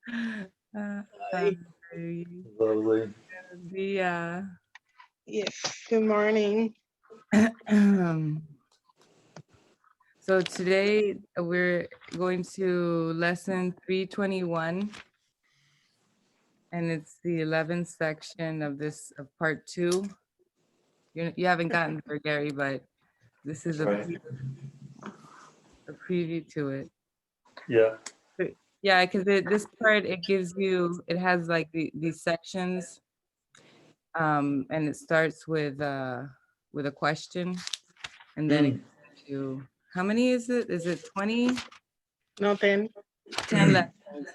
Hi. Hi. Lovely. Yeah. Yes. Good morning. So today we're going to lesson 321, and it's the 11th section of part 2. You haven't gotten there, Gary, but this is Right. a preview to it. Yeah. Yeah, because this part, it has like these sections, and it starts with a question, and then it Mm. goes to, how many is it? Is it 20? No, 10. 10 lessons.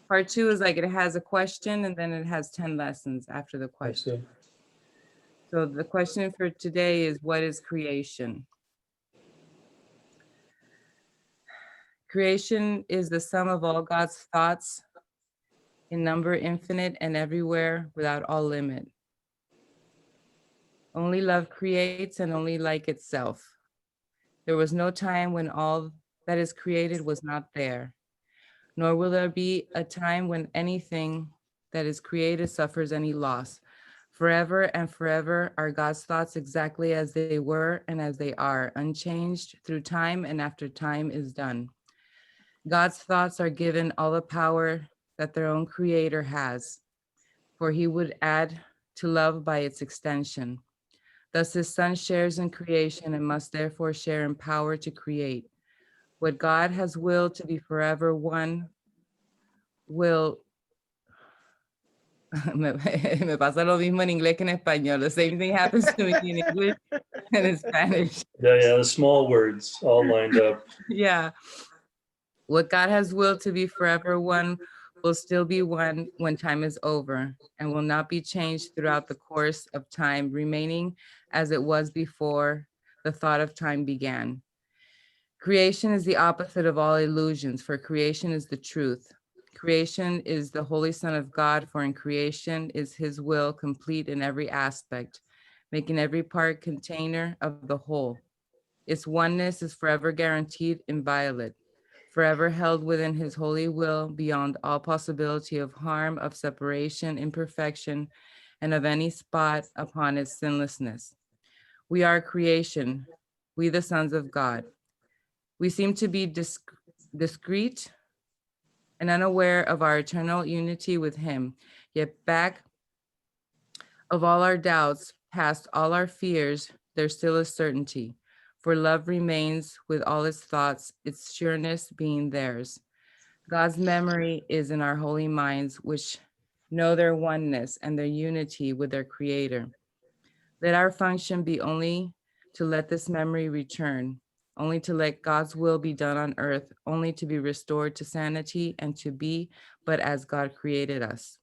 Part 2 is like it has a question, and then it has 10 lessons after the I question. see. So the question for today is, what is creation? Creation is the sum of all God's thoughts, in number infinite and everywhere without all limit. Only love creates and only like itself. There was no time when all that is created was not there, nor will there be a time when anything that is created suffers any loss. Forever and forever are God's thoughts exactly as they were and as they are, unchanged through time and after time is done. God's thoughts are given all the power that their own creator has, for he would add to love by its extension. Thus his son shares in creation and must therefore share in power to create. What God has willed to be forever one will me pasa lo mismo en inglés que en español. The same thing happens to me in English and in Spanish. Yeah, the small words all lined up. Yeah. What God has willed to be forever one will still be one when time is over and will not be changed throughout the course of time, remaining as it was before the thought of time began. Creation is the opposite of all illusions, for creation is the truth. Creation is the Holy Son of God, for in creation is his will complete in every aspect, making every part container of the whole. Its oneness is forever guaranteed, inviolate, forever held within his holy will beyond all possibility of harm, of separation, imperfection, and of any spot upon its sinlessness. We are creation, we the sons of God. We seem to be discreet and unaware of our eternal unity with him, yet back of all our doubts, past all our fears, there still is certainty, for love remains with all its thoughts, its sureness being theirs. God's memory is in our holy minds, which know their oneness and their unity with their creator. Let our function be only to let this memory return, only to let God's will be done on earth, only to be restored to sanity and to be but as God created us.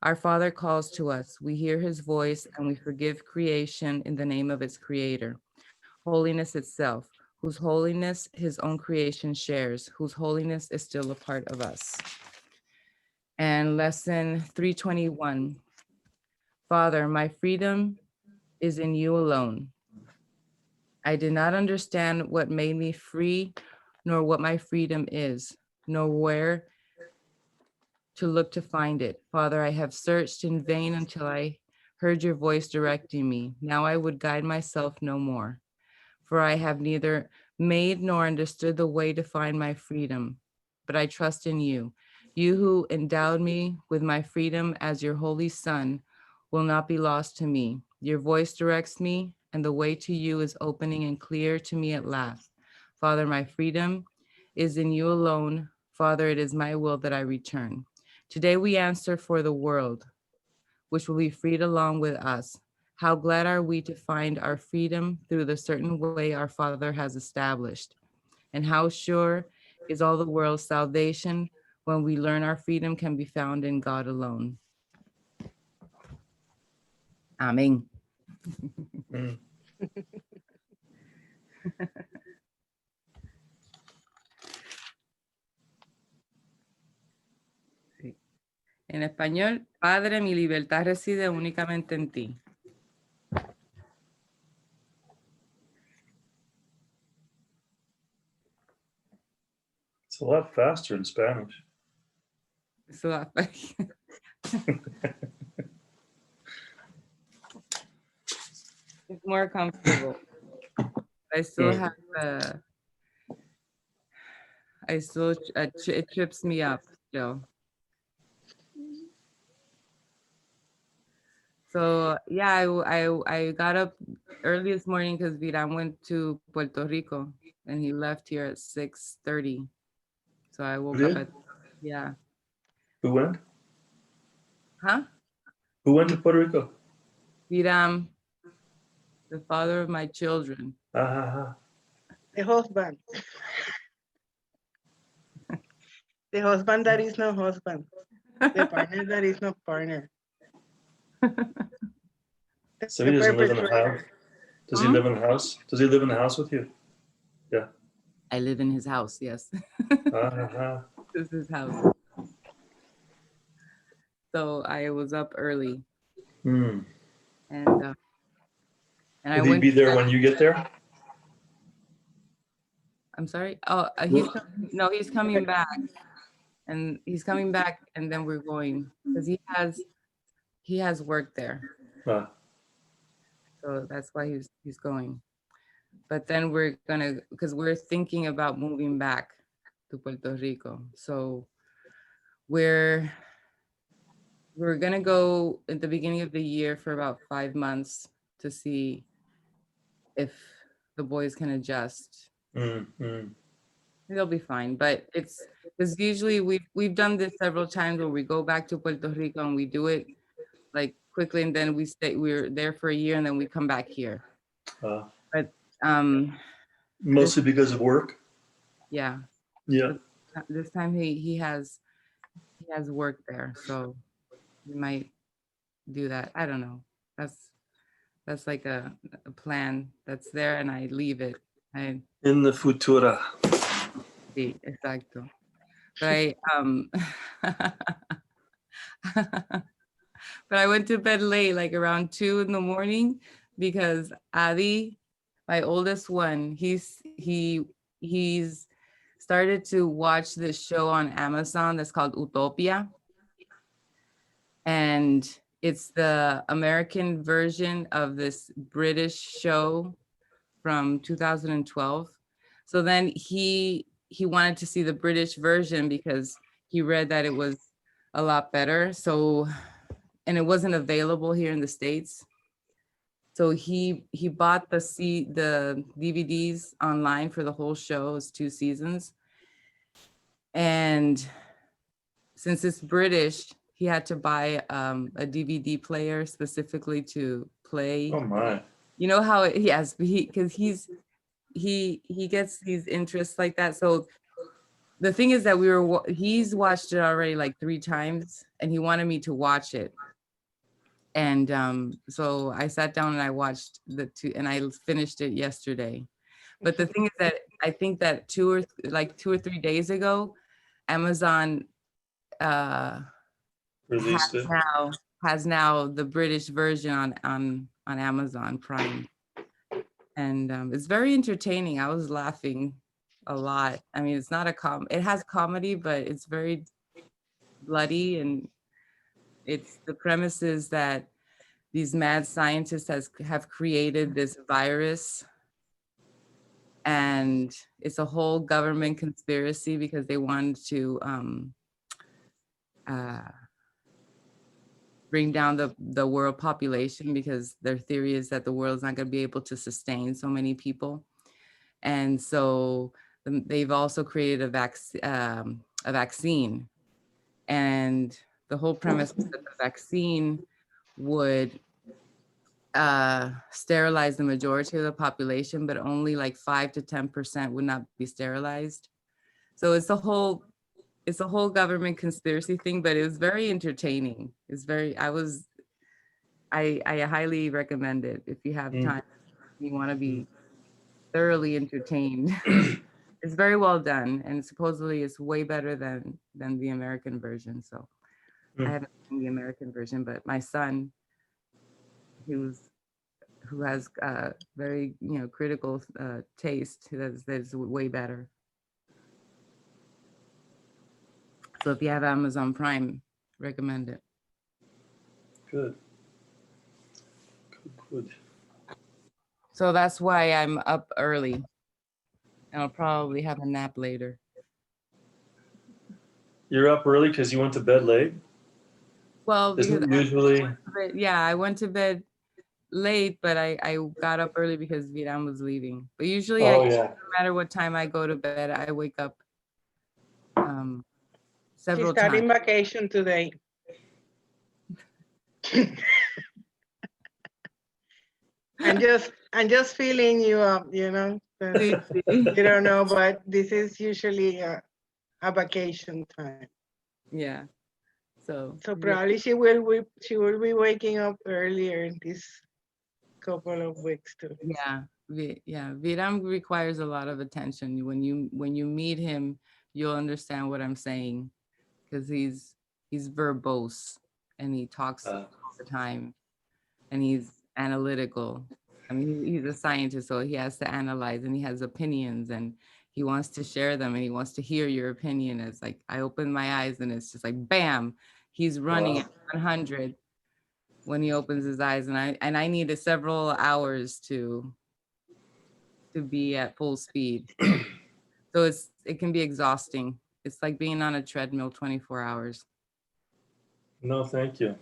Our Father calls to us, we hear his voice, and we forgive creation in the name of its creator. Holiness itself, whose holiness his own creation shares, whose holiness is still a part of us. And lesson 321, Father, my freedom is in you alone. I did not understand what made me free, nor what my freedom is, nor where to look to find it. Father, I have searched in vain until I heard your voice directing me. Now I would guide myself no more, for I have neither made nor understood the way to find my freedom. But I trust in you. You who endowed me with my freedom as your holy son will not be lost to me. Your voice directs me, and the way to you is opening and clear to me at last. Father, my freedom is in you alone. Father, it is my will that I return. Today we answer for the world, which will be freed along with us. How glad are we to find our freedom through the certain way our Father has established. And how sure is all the world's salvation when we learn our freedom can be found in God alone. Amén. Mm. Sí. En español, Padre, mi libertad reside únicamente en ti. It's a lot faster in Spanish. So it's more comfortable. I still have it trips me up still. So yeah, I got up early this morning because Viran went to Puerto Rico and he left here at 6:30. So I woke up Did? at, yeah. Who went? Huh? Who went to Puerto Rico? Viram, the father of my children. The husband. The husband that is no husband. The partner that is no partner. So he doesn't live in a house. Does he Hmm? live in a house? Does he live in a house with you? I live in his house, yes. This is his house. So I was up early Hmm. and I Will he went. be there when you get there? I'm sorry. Oh, he's coming back, and he's coming back, and then we're going because he has work there, Ah, so that's why he's going. But then we're gonna, because we're thinking about moving back to Puerto Rico, so we're gonna go at the beginning of the year for about 5 months to see if the boys can adjust. They'll be fine, but it's because usually we've done this several times where we go back to Puerto Rico and we do it like quickly, and then we're there for a year and then we come back here. But mostly because of work. yeah, Yeah. this time he has work there, so we might do that. I don't know. That's like a plan that's there, and I leave it. In the futura. Sí, exacto. But but I went to bed late, like around 2 in the morning, because Adi, my oldest one, he's started to watch this show on Amazon that's called Utopia. And it's the American version of this British show from 2012. So then he wanted to see the British version because he read that it was a lot better. So, and it wasn't available here in the States. So he bought the DVDs online for the whole show. It's 2 seasons. And since it's British, he had to buy a DVD player specifically to play. Oh my. You know how yes, because he gets these interests like that. So the thing is that he's watched it already like 3 times, and he wanted me to watch it. And so I sat down and I watched the 2, and I finished it yesterday. But the thing is that I think that 2 or 3 days ago, Amazon Released it. has now the British version on Amazon Prime. And it's very entertaining. I was laughing a lot. I mean, it's not it has comedy, but it's very bloody, and the premise is that these mad scientists have created this virus, and it's a whole government conspiracy because they wanted to bring down the world population, because their theory is that the world is not going to be able to sustain so many people. And so they've also created a vaccine. And the whole premise was that the vaccine would sterilize the majority of the population, but only like 5 to 10% would not be sterilized. So it's a whole government conspiracy thing, but it was very entertaining. I highly recommend it if you have time, you want to be thoroughly entertained. It's very well done, and supposedly it's way better than the American version. So I haven't seen the American version, but my son, who has very critical taste, that's way better. So if you have Amazon Prime, recommend it. Good. Good. So that's why I'm up early. And I'll probably have a nap later. You're up early because you went to bed late? Well, because Isn't it usually? I went to bed late, but I got up early because Viram was leaving. But usually, Oh, no yeah. matter what time I go to bed, I wake up She's several starting times. vacation today. I'm just feeling you up, you know. 'Cause you don't know, but this is usually a vacation time. Yeah. So So probably she will be waking up earlier in this couple of weeks too. yeah, Viram requires a lot of attention. When you meet him, you'll understand what I'm saying, because he's verbose and he talks all the time, and he's analytical. I mean, he's a scientist, so he has to analyze, and he has opinions, and he wants to share them, and he wants to hear your opinion. It's like I open my eyes, and it's just like bam, he's running at 100 when he opens his eyes, and I needed several hours to be at full speed. So it can be exhausting. It's like being on a treadmill 24 hours. No, thank you.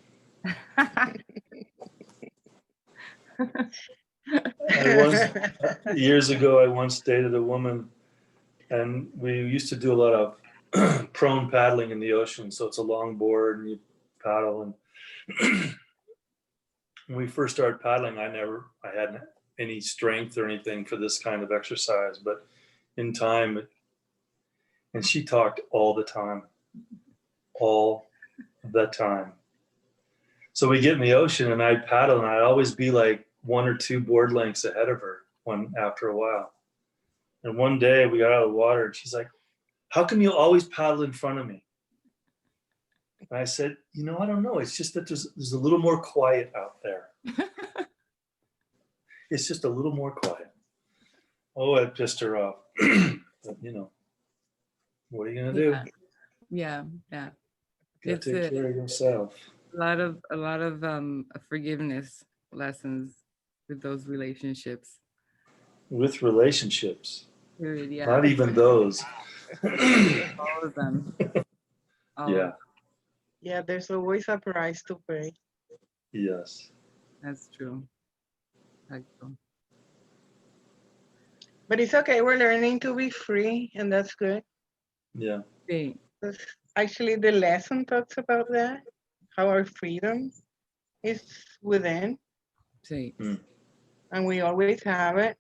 Years ago, I once dated a woman, and we used to do a lot of prone paddling in the ocean. So it's a long board and you paddle. And when we first started paddling, I hadn't any strength or anything for this kind of exercise. But in time, and she talked all the time. So we get in the ocean and I'd paddle, and I'd always be like 1 or 2 board lengths ahead of her after a while. And one day we got out of the water and she's like, "How come you always paddle in front of me?" And I said, I don't know. It's just that there's a little more quiet out there. It's just a little more quiet. Oh, it pissed her off. But, what are you going to do? Yeah. Gotta It's take care of yourself. a lot of forgiveness lessons with those relationships. With relationships. Period, yeah. Not even those. All of them. Yeah. Yeah, there's always a price to pay. Yes. That's true. That's true. But it's okay. We're learning to be free, and that's good. Yeah. Actually, the lesson talks about that, how our freedom is within. Sí. And we always have it.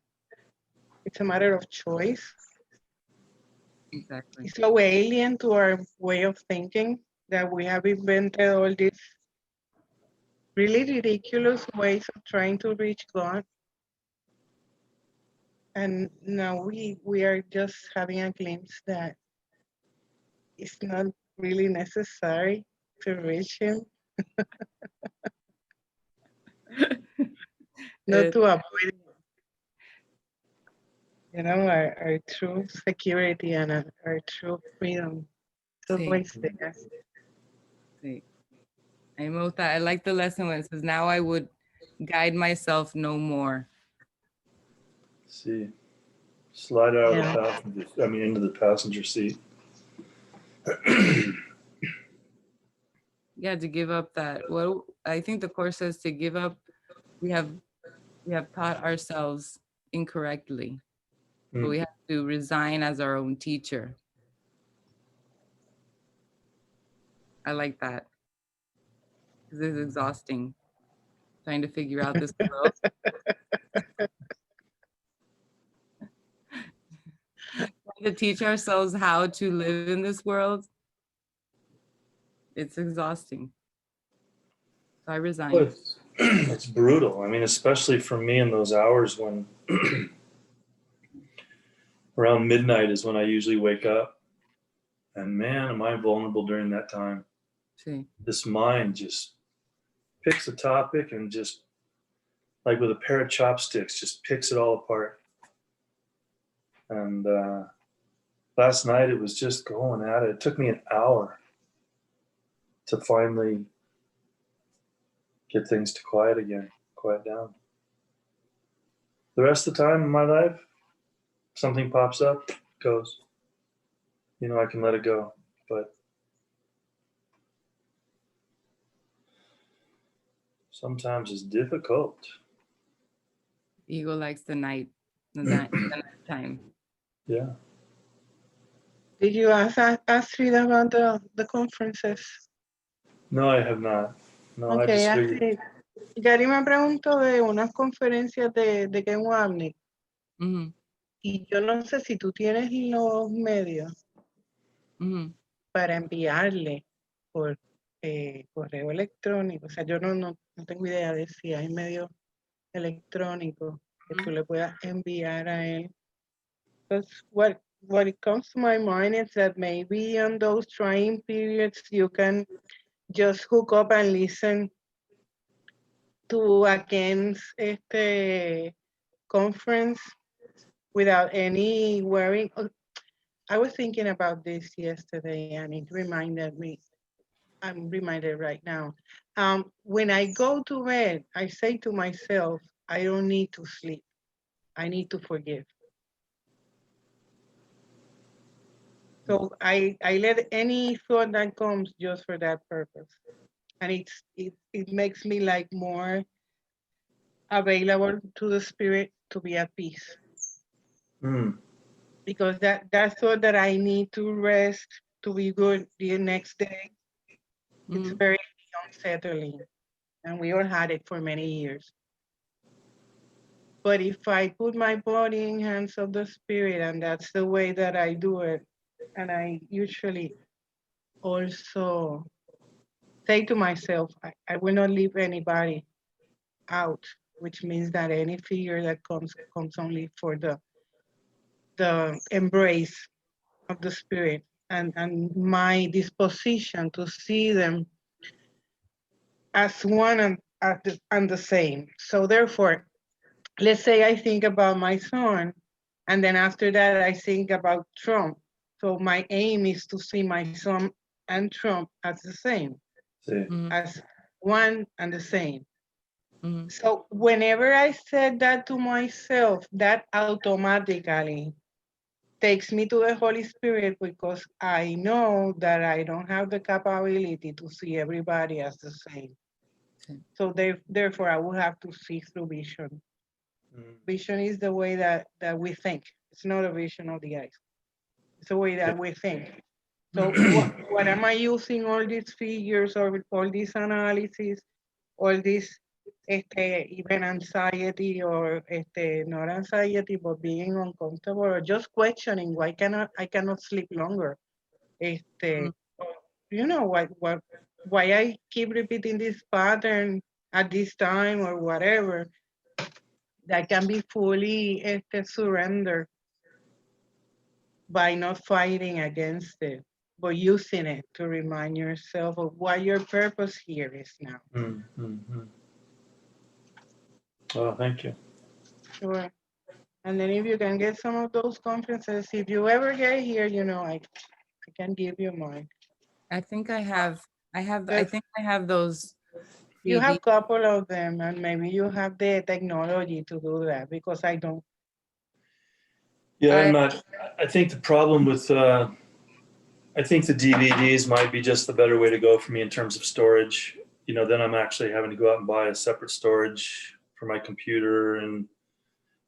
It's a matter of choice. Exactly. It's so alien to our way of thinking that we have invented all these really ridiculous ways of trying to reach God. And now we are just having a glimpse that it's not really necessary to reach Him. Not to avoid, our true security and our true freedom. It's always there. Sí. I like the lesson when it says, "Now I would guide myself no more." See, slide out of into the passenger seat. Yeah, to give up that. Well, I think the course says to give up. We have taught ourselves incorrectly, but we have to resign as our own teacher. I like that, because it's exhausting trying to figure out this world. Trying to teach ourselves how to live in this world. It's exhausting. So I resign. Well, it's brutal. I mean, especially for me in those hours when around midnight is when I usually wake up. And man, am I vulnerable during that time. Sí. This mind just picks a topic and just, like with a pair of chopsticks, just picks it all apart. And last night it was just going at it. It took me an hour to finally get things to quiet down. The rest of the time in my life, something pops up, goes, I can let it go, but sometimes it's difficult. Ego likes the night time. Yeah. Did you ask Astrid about the conferences? No, I have not. No, I Okay, just figured. Astrid. Gary me preguntó de unas conferencias de Ken Wapnick. Mhm, Y yo no sé si tú tienes los medios mhm. para enviarle por correo electrónico. O sea, yo no tengo idea de si hay medios electrónicos que tú le puedas enviar a él. Because what it comes to my mind is that maybe on those trying periods you can just hook up and listen to a Ken's conference without any worrying. I was thinking about this yesterday and it reminded me, I'm reminded right now. When I go to bed, I say to myself, I don't need to sleep. I need to forgive. So I let any thought that comes just for that purpose. And it makes me like more available to the spirit to be at peace. Because that thought that I need to rest to be good the next day, it's very unsettling. And we all had it for many years. But if I put my body in hands of the spirit, and that's the way that I do it, and I usually also say to myself, I will not leave anybody out, which means that any figure that comes only for the embrace of the spirit and my disposition to see them as one and the same. So therefore, let's say I think about my son, and then after that I think about Trump. So my aim is to see my son and Trump as the same, as one and the same. So whenever I said that to myself, that automatically takes me to the Holy Spirit because I know that I don't have the capability to see everybody as the same. So therefore I will have to see through vision. Vision is the way that we think. It's not a vision of the eyes. It's the way that we think. So what am I using all these figures or all this analysis, all this even anxiety or not anxiety, but being uncomfortable or just questioning why I cannot sleep longer. You know why I keep repeating this pattern at this time or whatever. That can be fully surrendered by not fighting against it, but using it to remind yourself of what your purpose here is now. Oh, thank you. Sure. And then if you can get some of those conferences, if you ever get here, I can give you mine. I think I have those. You have a couple of them, and maybe you have the technology to do that because I don't. Yeah, I'm not. I think the problem with I think the DVDs might be just the better way to go for me in terms of storage. Then I'm actually having to go out and buy a separate storage for my computer, and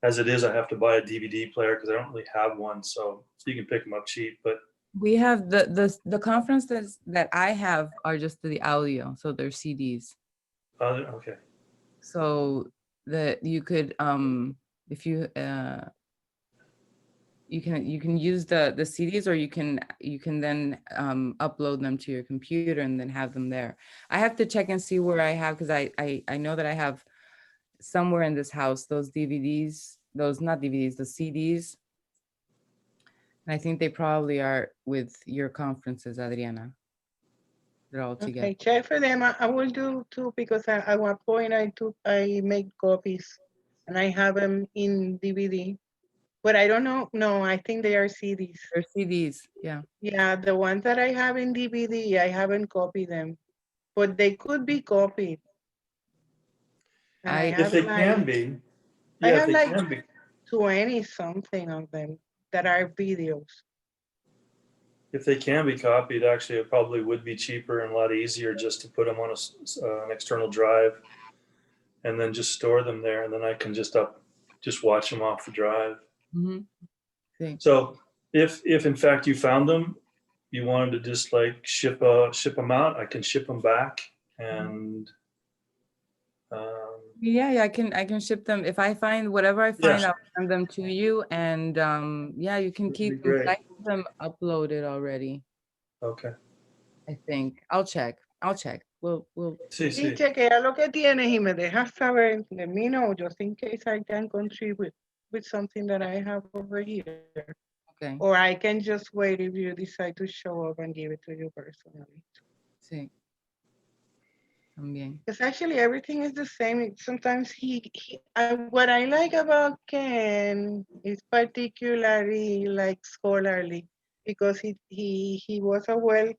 as it is, I have to buy a DVD player because I don't really have one. So you can pick them up cheap, but we have the conferences that I have are just the audio, so they're CDs. Okay. So that you could if you you can use the CDs, or you can then upload them to your computer and then have them there. I have to check and see where I have, because I know that I have somewhere in this house those DVDs, not DVDs, the CDs. And I think they probably are with your conferences, Adriana. They're all together. Okay, check for them. I will do too, because at one point I make copies and I have them in DVD. But I don't know. No, I think they are CDs. They're CDs, yeah. Yeah, the ones that I have in DVD, I haven't copied them. but they could be copied. And I I- If have they like, can be, I yeah, if have they like can be. 20 something of them that are videos. If they can be copied, actually, it probably would be cheaper and a lot easier just to put them on an external drive and then just store them there. And then I can just watch them off the drive. Mhm. Sí. So if in fact you found them, you wanted to just like ship them out, I can ship them back. And Yeah, I can ship them. If I find whatever I find, Yeah. I'll send them to you. And yeah, you can That'd keep be them. great. I have them uploaded already, Okay. I think. I'll check. We'll Sí, Sí, sí. chequea lo que tienes y me dejas saber. Let me know, just in case I can contribute with something that I have over here. okay. Or I can just wait if you decide to show up and give it to you personally. Sí. También. Because actually everything is the same. Sometimes what I like about Ken is particularly like scholarly because he was a well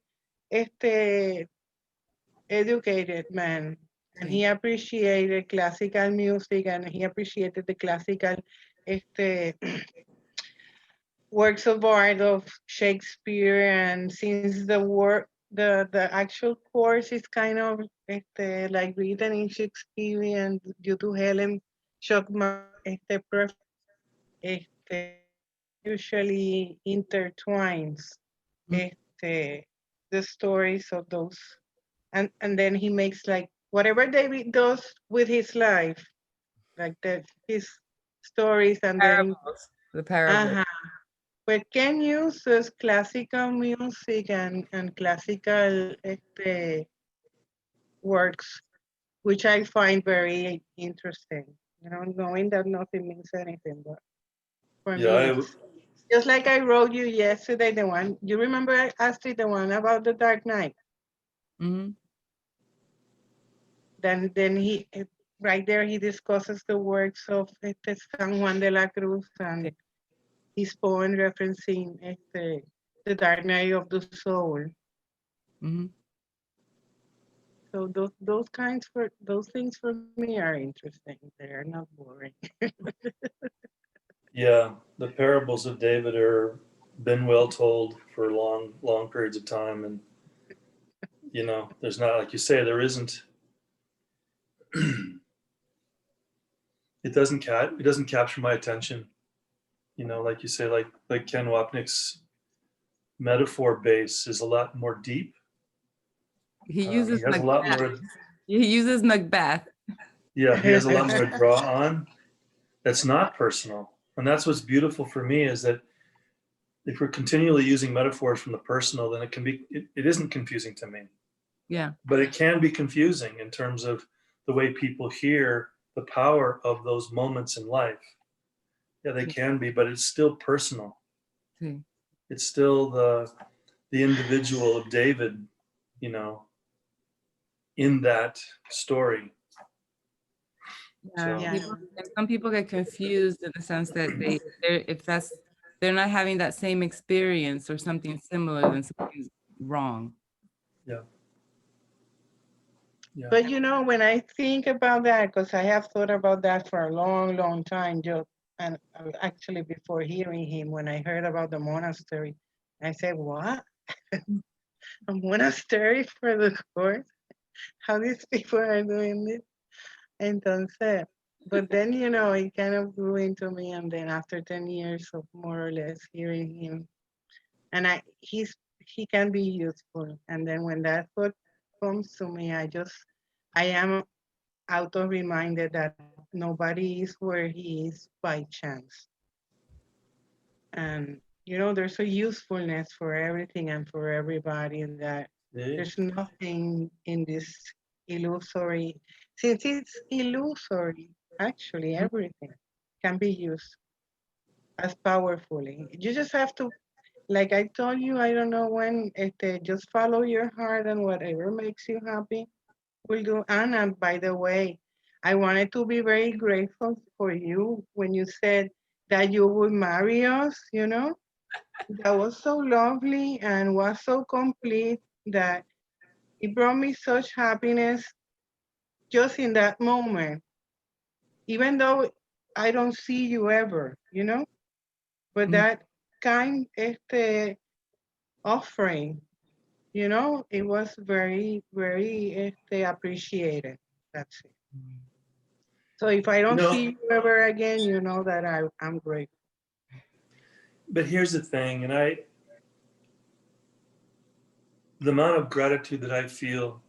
educated man, and he appreciated classical music, and he appreciated the classical works of art of Shakespeare. And since the actual course is kind of like written in Shakespearean due to Helen Schuckman, usually intertwines the stories of those, and then he makes like whatever David does with his life, like his stories, and then The parable. but Ken uses classical music and classical works, which I find very interesting. You know, knowing that nothing means anything, but for me, Yeah, it's just like I wrote you yesterday. The one you remember, Astrid, the one about the Dark Knight. Mhm. Then he right there he discusses the works of San Juan de la Cruz and his poem referencing the Dark Night of the Soul. Mhm. So those things for me are interesting. They're not boring. yeah. The parables of David are been well told for long periods of time. And, there's not, like you say, there isn't, it doesn't capture my attention. Like you say, like Ken Wapnick's metaphor base is a lot more deep. He He uses has a lot Macbeth. more. He uses Macbeth. Yeah, he has a lot more to draw on. That's not personal, and that's what's beautiful for me is that if we're continually using metaphors from the personal, then it isn't confusing to me. Yeah. But it can be confusing in terms of the way people hear the power of those moments in life. Yeah, they can be, but it's still personal. Sí. It's still the individual of David, in that story. So, Yeah. And some people get confused in the sense that they're not having that same experience or something similar, then something's wrong. yeah. But when I think about that, because I have thought about that for a long time, and actually before hearing him, when I heard about the monastery, I said, what? A monastery for the course? How these people are doing this? Entonces, but then, it kind of grew into me. And then after 10 years of more or less hearing him, and he can be useful. And then when that thought comes to me, I am auto-reminded that nobody is where he is by chance. And, there's a usefulness for everything and for everybody that there's nothing in this illusory. Since it's illusory, actually, everything can be used as powerfully. You just have to, like I told you, I don't know when, just follow your heart and whatever makes you happy will do. Anna, by the way, I wanted to be very grateful for you when you said that you would marry us, That was so lovely and was so complete that It brought me such happiness just in that moment, even though I don't see you ever, you know, but Mm. that kind offering, you know, it was very, very appreciated. That's it. So if I don't see you ever again, you know that I'm grateful. But here's the thing, and the amount of gratitude that I feel,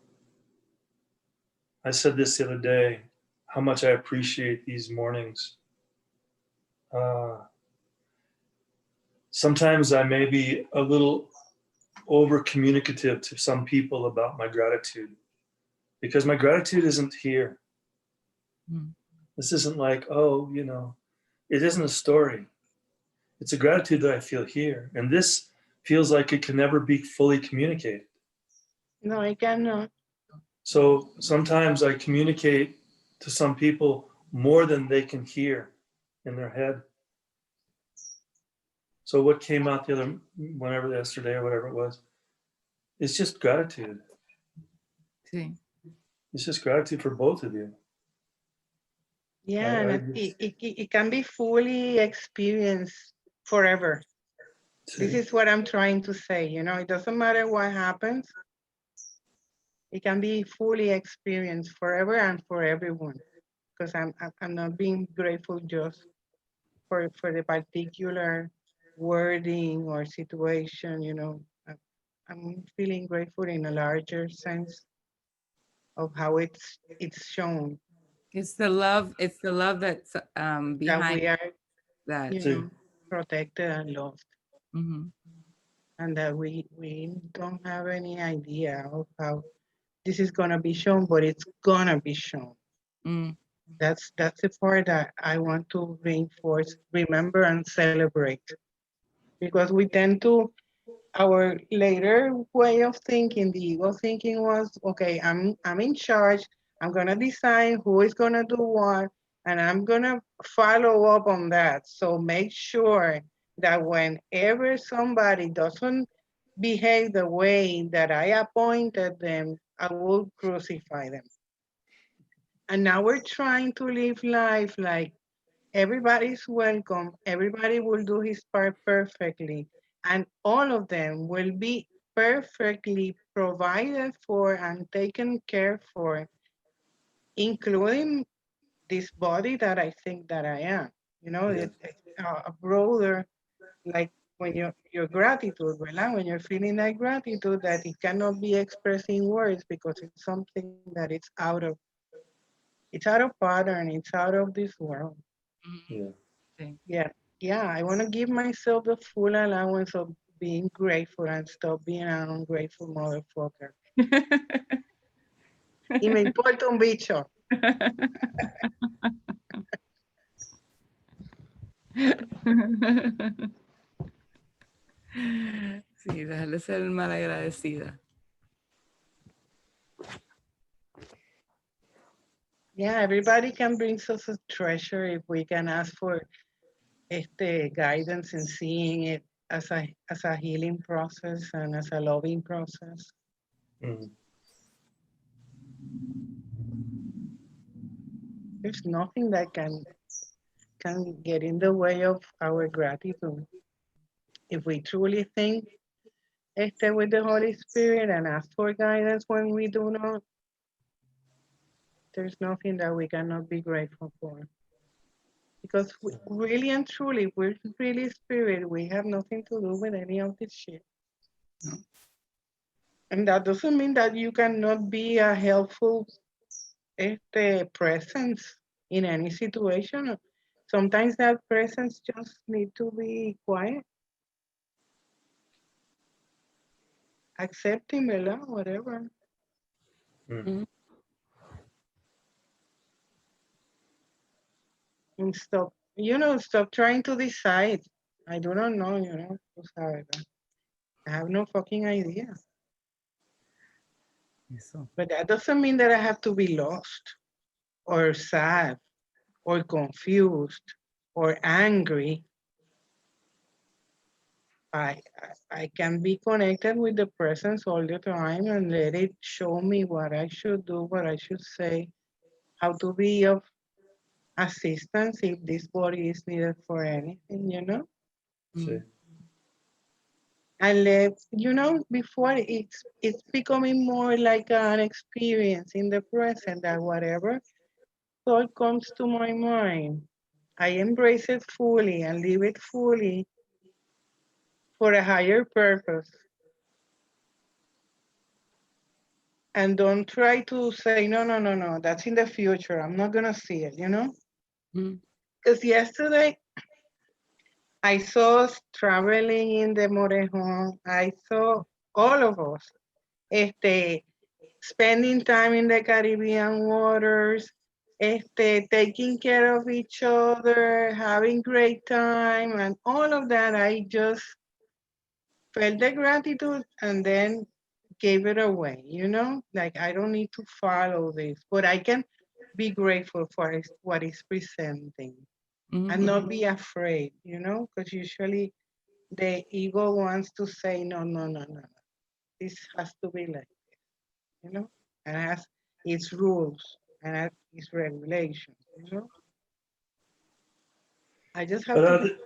I said this the other day, how much I appreciate these mornings. Sometimes I may be a little over communicative to some people about my gratitude because my gratitude isn't here. Mm. This isn't like, oh, you know, it isn't a story. It's a gratitude that I feel here. And this feels like it can never be fully communicated. No, I cannot. So sometimes I communicate to some people more than they can hear in their head. So what came out the other, whenever, yesterday or whatever it was, it's just gratitude. Sí. It's just gratitude for both of you. Yeah, and it can be fully experienced forever. This is what I'm trying to say. You know, it doesn't matter what happens. It can be fully experienced forever and for everyone. Because I'm not being grateful just for the particular wording or situation. You know, I'm feeling grateful in a larger sense of how it's shown It's the love that's that behind we are, that. you Sí. know, protected and loved. Mhm. And that we don't have any idea of how this is gonna be shown, but it's gonna be shown. Mm. That's the part that I want to reinforce, remember and celebrate. Because we tend to, our later way of thinking, the ego thinking was, okay, I'm in charge, I'm gonna decide who is gonna do what, and I'm gonna follow up on that. So make sure that whenever somebody doesn't behave the way that I appointed them, I will crucify them. And now we're trying to live life like everybody's welcome, everybody will do his part perfectly, and all of them will be perfectly provided for and taken care for, including this body that I think that I am. You know, Yeah. it's a broader, like when your gratitude, ¿verdad? When you're feeling that gratitude, that it cannot be expressed in words because it's something that it's out of pattern, it's out of this world. Yeah. Sí. Yeah, I want to give myself the full allowance of being grateful and stop being an ungrateful motherfucker. Y me importa un bicho. Sí, déjale ser malagradecida. Yeah, everybody can bring us a treasure if we can ask for guidance in seeing it as a healing process and as a loving process. Mhm. There's nothing that can get in the way of our gratitude. If we truly think with the Holy Spirit and ask for guidance when we do not, there's nothing that we cannot be grateful for. Because we, really and truly, we're really spirit. We have nothing to do with any of this shit. No. And that doesn't mean that you cannot be a helpful presence in any situation. Sometimes that presence just need to be quiet, accepting, ¿verdad? Whatever. Mhm. And stop trying to decide. I do not know, I have no fucking idea. Eso. But that doesn't mean that I have to be lost or sad or confused or angry. I can be connected with the presence all the time and let it show me what I should do, what I should say, how to be of assistance if this body is needed for anything, you know? See. And let, you know, before it's becoming more like an experience in the present that whatever thought comes to my mind, I embrace it fully and live it fully for a higher purpose. And don't try to say, no, no, no, no, that's in the future. I'm not gonna see it, you know? Mm. Because yesterday I saw us traveling in the Morejon. I saw all of us spending time in the Caribbean waters, taking care of each other, having great time, and all of that. I just felt the gratitude and then gave it away, you know? Like, I don't need to follow this, but I can be grateful for what is presenting and not be afraid, you know? Because usually the ego wants to say, no, no, no, no, no. This has to be like this, you know? And it has its rules and its regulations, you know? I just have But to be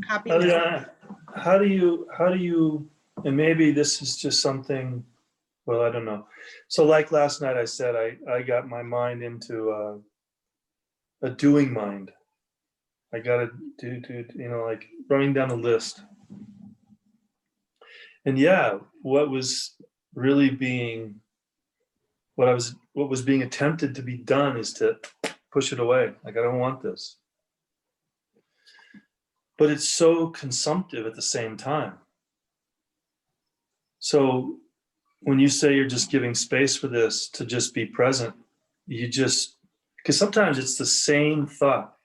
happy now. Adriana, how do you, and maybe this is just something, well, I don't know. So like last night I said, I got my mind into a doing mind. I got to do, you know, like running down a list. And yeah, what was really being, what was being attempted to be done is to push it away. Like, I don't want this. But it's so consumptive at the same time. So when you say you're just giving space for this to just be present, you just, because sometimes it's the same thought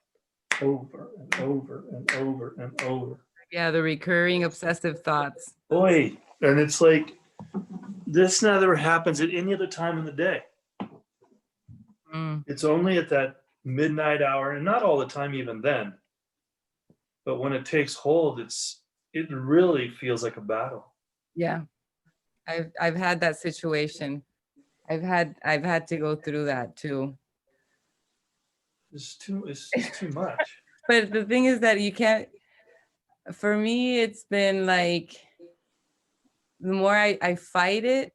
over and over and over and over. Yeah, the recurring obsessive thoughts. Boy, and it's like, this never happens at any other time in the day. Mm. It's only at that midnight hour, and not all the time even then. But when it takes hold, it really feels like a battle. Yeah, I've had that situation. I've had to go through that too. It's just too much. But the thing is that you can't, for me, it's been like, the more I fight it,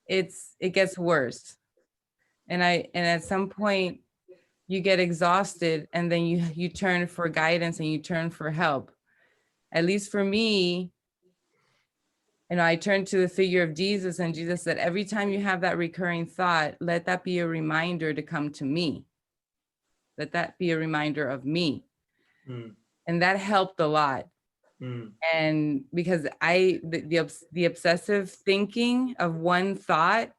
it gets worse. And at some point you get exhausted and then you turn for guidance and you turn for help. At least for me, you know, I turned to the figure of Jesus, and Jesus said, every time you have that recurring thought, let that be a reminder to come to me. Let that be a reminder of me. Mm. And that helped a lot. Mm. And because the obsessive thinking of one thought,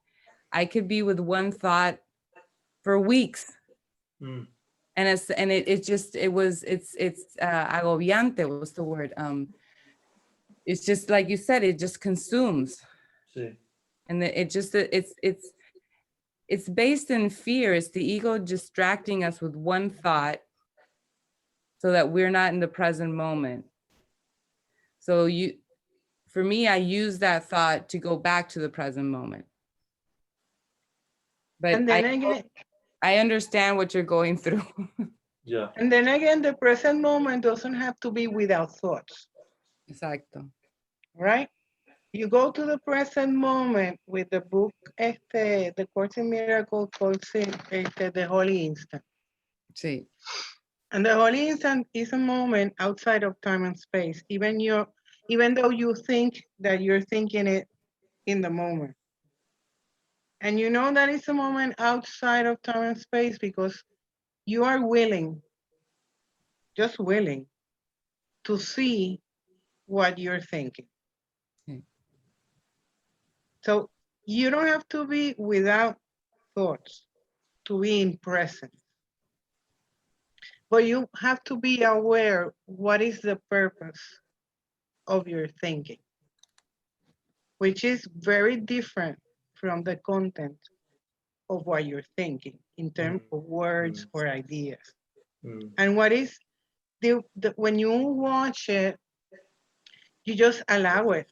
I could be with one thought for weeks. Mm. And it's agobiante was the word. It's just like you said, it just consumes. See. And it's based in fear. It's the ego distracting us with one thought so that we're not in the present moment. So for me, I use that thought to go back to the present moment. But And then again, I understand what you're going through. Yeah. and then again, the present moment doesn't have to be without thoughts, Exacto. right? You go to the present moment with the book, the Course in Miracles called the Holy Instant. Sí. And the Holy Instant is a moment outside of time and space, even though you think that you're thinking it in the moment. And you know that it's a moment outside of time and space because you are willing, just willing, to see what you're thinking. Okay. So you don't have to be without thoughts to be in presence. But you have to be aware what is the purpose of your thinking, which is very different from the content of what you're thinking in terms of words or ideas. Mm. And what is when you watch it You just allow it.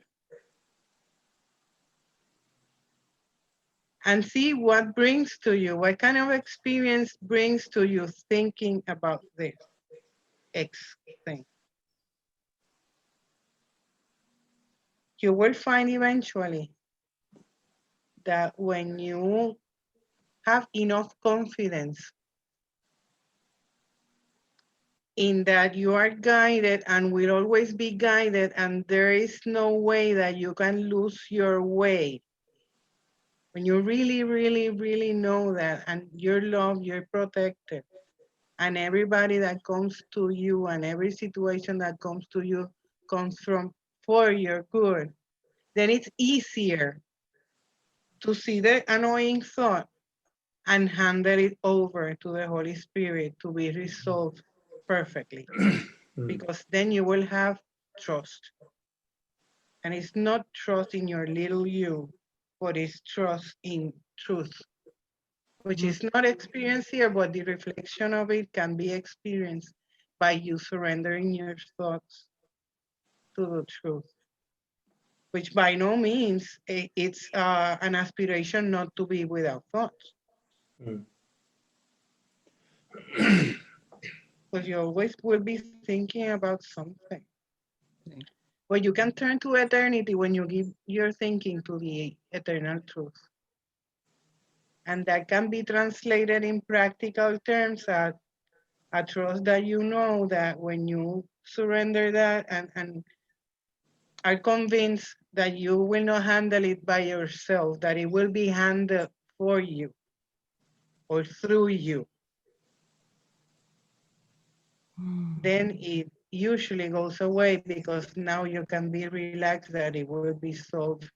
And see what brings to you, what kind of experience brings to you thinking about this X thing. You will find eventually that when you have enough confidence in that you are guided and will always be guided, and there is no way that you can lose your way. When you really, really, really know that, and you're loved, you're protected, and everybody that comes to you and every situation that comes to you comes from for your good, then it's easier to see the annoying thought and handle it over to the Holy Spirit to be resolved perfectly. Because then you will have trust. And it's not trust in your little you, but it's trust in truth, which is not experienced here, but the reflection of it can be experienced by you surrendering your thoughts to the truth, which by no means it's an aspiration not to be without thoughts. Because you always will be thinking about something. But you can turn to eternity when you give your thinking to the eternal truth. And that can be translated in practical terms as a trust that you know that when you surrender that and are convinced that you will not handle it by yourself, that it will be handled for you or through you, then it usually goes away because now you can be relaxed that it will be solved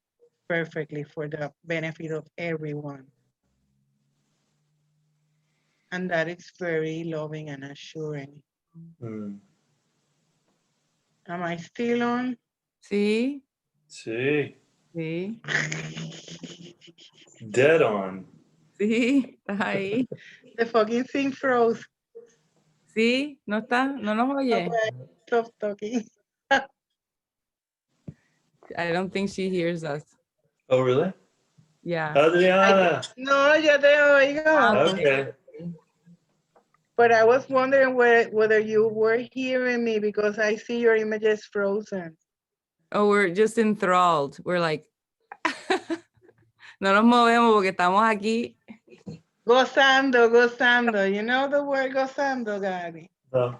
perfectly for the benefit of everyone. And that is very loving and assuring. Am I still on? See? See, See? dead on. See? Está ahí. The fucking thing froze. ¿Sí? ¿No está? ¿No nos oye? Okay, stop talking. I don't think she hears us. Oh, really? Yeah. Adriana. No, ya te oigo. Okay. But I was wondering whether you were hearing me because I see your images frozen. Oh, we're just enthralled. We're like, no nos movemos porque estamos aquí. Gozando, gozando. You know the word gozando, Gabby? No.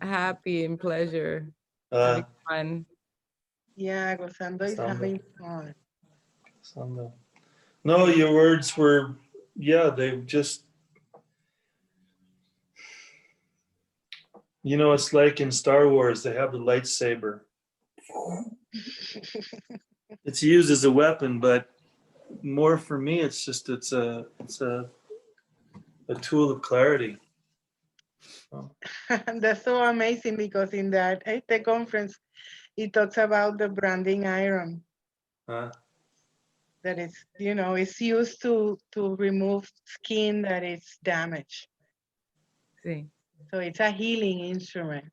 Happy and pleasure. Uh, Having fun. Yeah, gozando is Gozando. having fun. no, your words were, yeah, they just, you know, it's like in Star Wars, they have the lightsaber. It's used as a weapon, but more for me, it's just, it's a tool of clarity. That's so amazing because in that the conference, it talks about the branding iron. That it's, you know, it's used to remove skin that is damaged. Sí. So it's a healing instrument.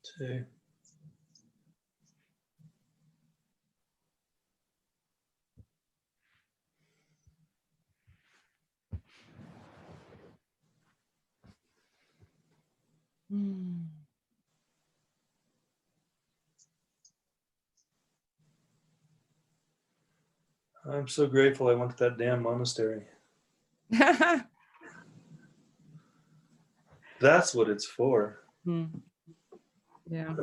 Sí. I'm so grateful I went to that damn monastery. That's what it's for. Yeah.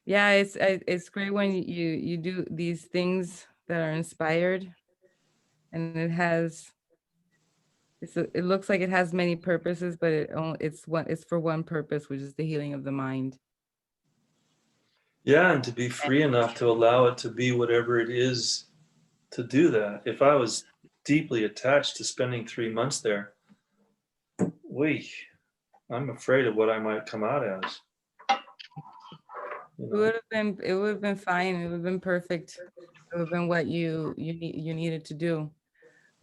Yeah, it's great when you do these things that are inspired, and it looks like it has many purposes, but it's for one purpose, which is the healing of the mind. Yeah, and to be free enough to allow it to be whatever it is to do that. If I was deeply attached to spending 3 months there, I'm afraid of what I might come out as. You know? It would have been fine. It would have been perfect. It would have been what you needed to do.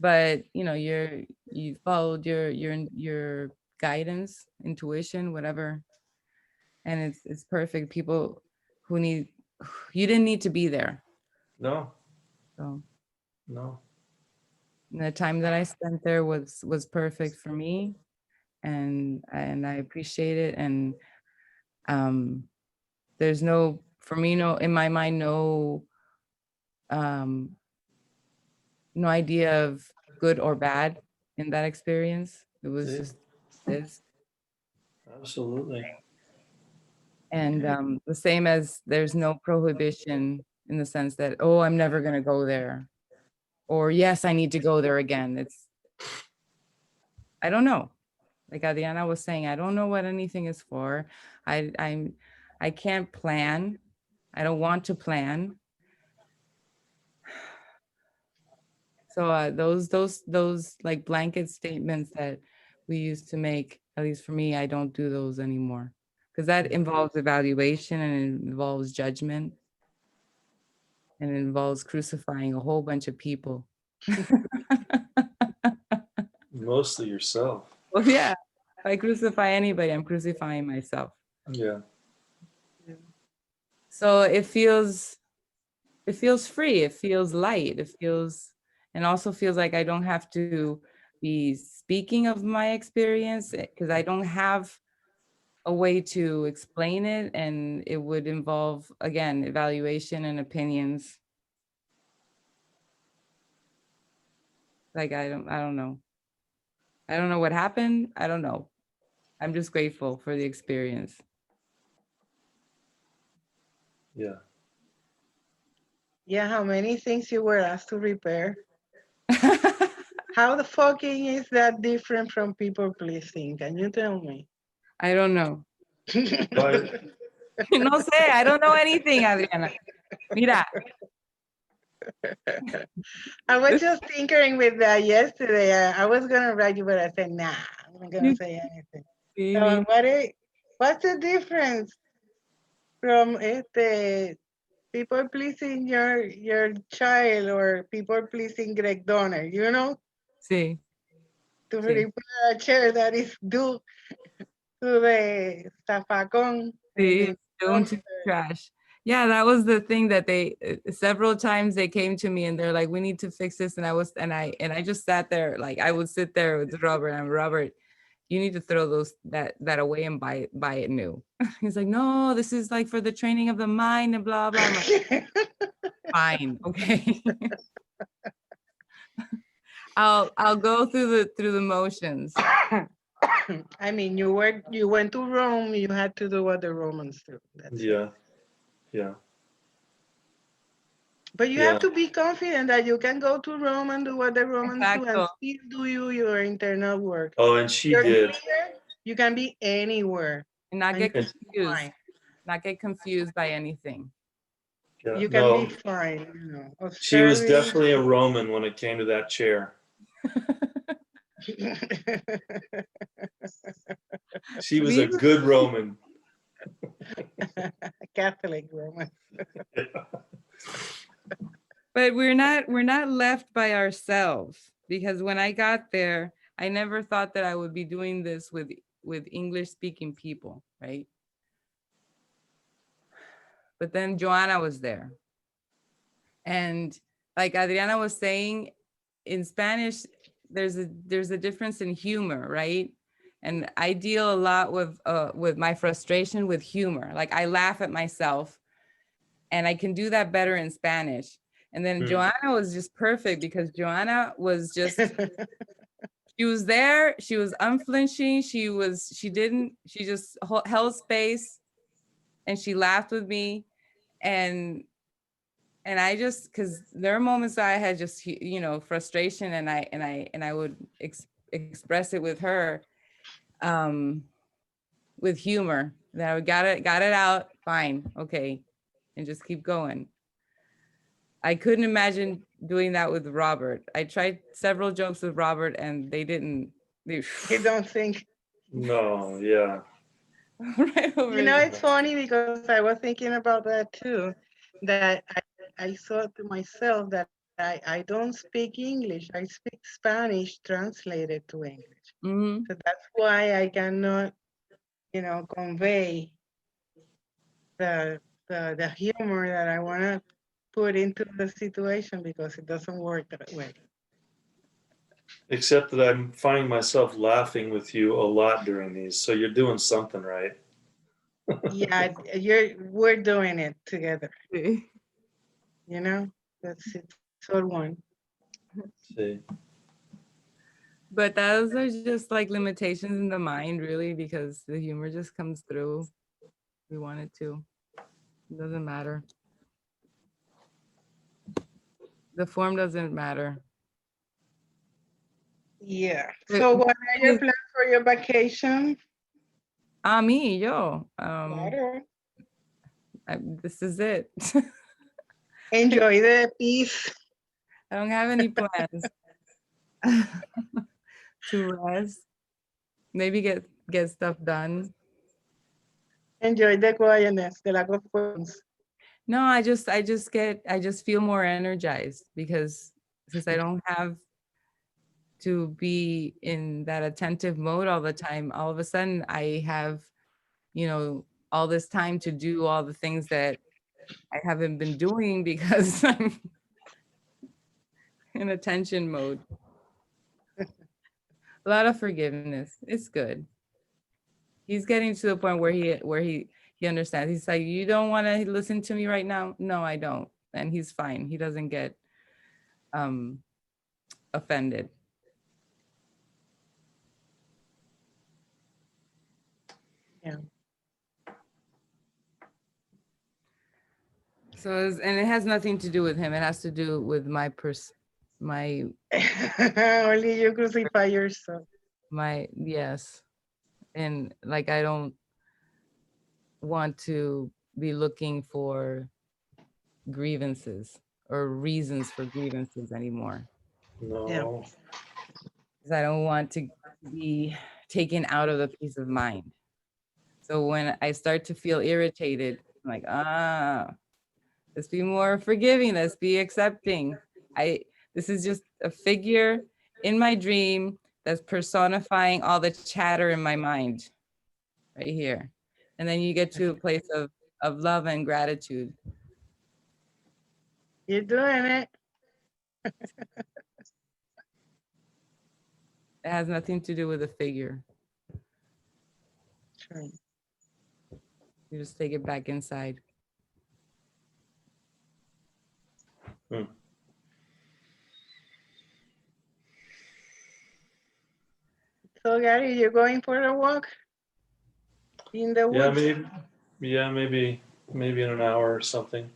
But you know, you followed your guidance, intuition, whatever. And it's perfect. People who need, you didn't need to be there. No, So no. the time that I spent there was perfect for me, and I appreciate it. And there's no, for me, no, in my mind, no no idea of good or bad in that experience. It was See? just this. Absolutely. And the same as there's no prohibition in the sense that, oh, I'm never going to go there, or yes, I need to go there again. It's, I don't know. Like Adriana was saying, I don't know what anything is for. I can't plan. I don't want to plan. So those like blanket statements that we used to make, at least for me, I don't do those anymore, because that involves evaluation and it involves judgment and it involves crucifying a whole bunch of people. Mostly yourself. Well, yeah, if I crucify anybody, I'm crucifying myself. Yeah. So it feels free, it feels light, it feels, and also feels like I don't have to be speaking of my experience, because I don't have a way to explain it, and it would involve, again, evaluation and opinions. Like I don't know. I don't know what happened. I don't know. I'm just grateful for the experience. Yeah. Yeah, how many things you were asked to repair? How the fucking is that different from people pleasing? Can you tell me? I don't know. But No sé, I don't know anything, Adriana. Mira, I was just tinkering with that yesterday. I was gonna write you, but I said, nah, I'm not gonna say anything. So what's the difference from people pleasing your child or people pleasing Greg Donner, you know? sí, To sí, repair a chair that is due to the zafacón. sí, doomed to trash. Yeah, that was the thing that they, several times they came to me and they're like, we need to fix this. And I just sat there, like I would sit there with Robert, and Robert, you need to throw that away and buy it new. He's like, no, this is like for the training of the mind and blah, blah. I'm like, fine, okay. I'll go through the motions. I mean, you went to Rome, you had to do what the Romans do. That's it. yeah. Yeah. But you Yeah. have to be confident that you can go to Rome and do what the Romans do and Exacto. still do your internal work. Oh, and she You're did. clear, you can be anywhere. And not And get you'll be confused. fine. Not get confused by anything. Yeah. You can No, be fine, you know. she was Observing. definitely a Roman when it came to that chair. She was a good Roman. Catholic Roman. But we're not left by ourselves, because when I got there, I never thought that I would be doing this with English speaking people, right? But then Joanna was there. And like Adriana was saying, in Spanish, there's a difference in humor, right? And I deal a lot with my frustration with humor. Like I laugh at myself, and I can do that better in Spanish. And then Joanna was just perfect, because Joanna was just, she was there, she was unflinching, she just held space, and she laughed with me. And I just, because there are moments that I had just, frustration, and I would express it with her, with humor. That I got it out, fine, okay, and just keep going. I couldn't imagine doing that with Robert. I tried several jokes with Robert, and they didn't. You don't think? No, yeah. Right over You know, it's funny because I was thinking about that too. That I thought to myself that I don't speak English. I speak Spanish translated to English. Mhm. So that's why I cannot, convey the humor that I want to put into the situation because it doesn't work that way. Except that I'm finding myself laughing with you a lot during these. So you're doing something right. Yeah, we're doing it together. That's it. So one. See. But those are just like limitations in the mind, really, because the humor just comes through. We want it to. It doesn't matter. The form doesn't matter. Yeah. So what are your plans for your vacation? Me, yo. Claro. This is it. Enjoy the peace. I don't have any plans to rest. Maybe get stuff done. Enjoy the quietness, the lack of phones. No, I just feel more energized because since I don't have to be in that attentive mode all the time, all of a sudden I have, all this time to do all the things that I haven't been doing because I'm in attention mode. A lot of forgiveness. It's good. He's getting to the point where he understands. He's like, you don't want to listen to me right now? No, I don't. And he's fine. He doesn't get offended. Yeah. So, and it has nothing to do with him. It has to do with my Only you crucify yourself. yes. And like, I don't want to be looking for grievances or reasons for grievances anymore. No. Yeah. Because I don't want to be taken out of the peace of mind. So when I start to feel irritated, I'm like, let's be more forgiving. Let's be accepting. This is just a figure in my dream that's personifying all the chatter in my mind right here. And then you get to a place of love and gratitude. You're doing it. It has nothing to do with a figure. True. You just take it back inside. So Gary, you're going for a walk in the Yeah, woods? maybe in an hour or something.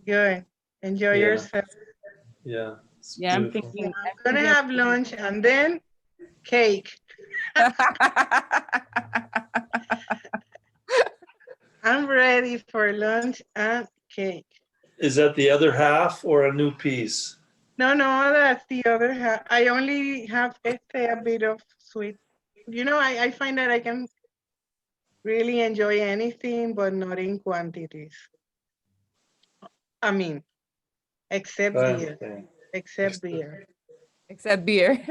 Good. Enjoy Yeah. yourself. Yeah. It's Yeah, I'm beautiful. thinking. I'm gonna have lunch and then cake. I'm ready for lunch and cake. Is that the other half or a new piece? No, that's the other half. I only have a bit of sweet. I find that I can really enjoy anything, but not in quantities. I mean, except beer. Okay. Except beer. Except beer.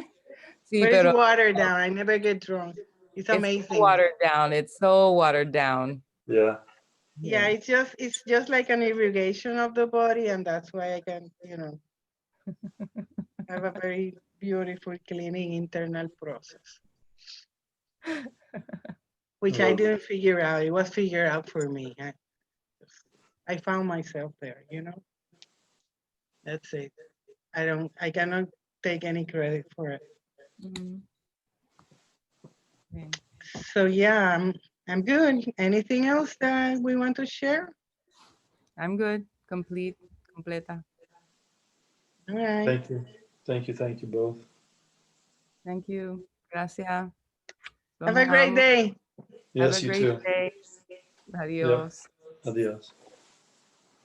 Sí, But it's pero watered down. I never get drunk. It's amazing. so watered down. It's so watered down. Yeah. Yeah, it's just like an irrigation of the body, and that's why I can, have a very beautiful cleaning internal process. Which I Lovely. didn't figure out. It was figured out for me. I found myself there, That's it. I cannot take any credit for it. Mhm. Okay. So yeah, I'm good. Anything else that we want to share? I'm good. Completa. All right. Thank you both. Thank you. Gracias. Have a great day. Have Yes, a you great too. day. Yep. Adios. Adios.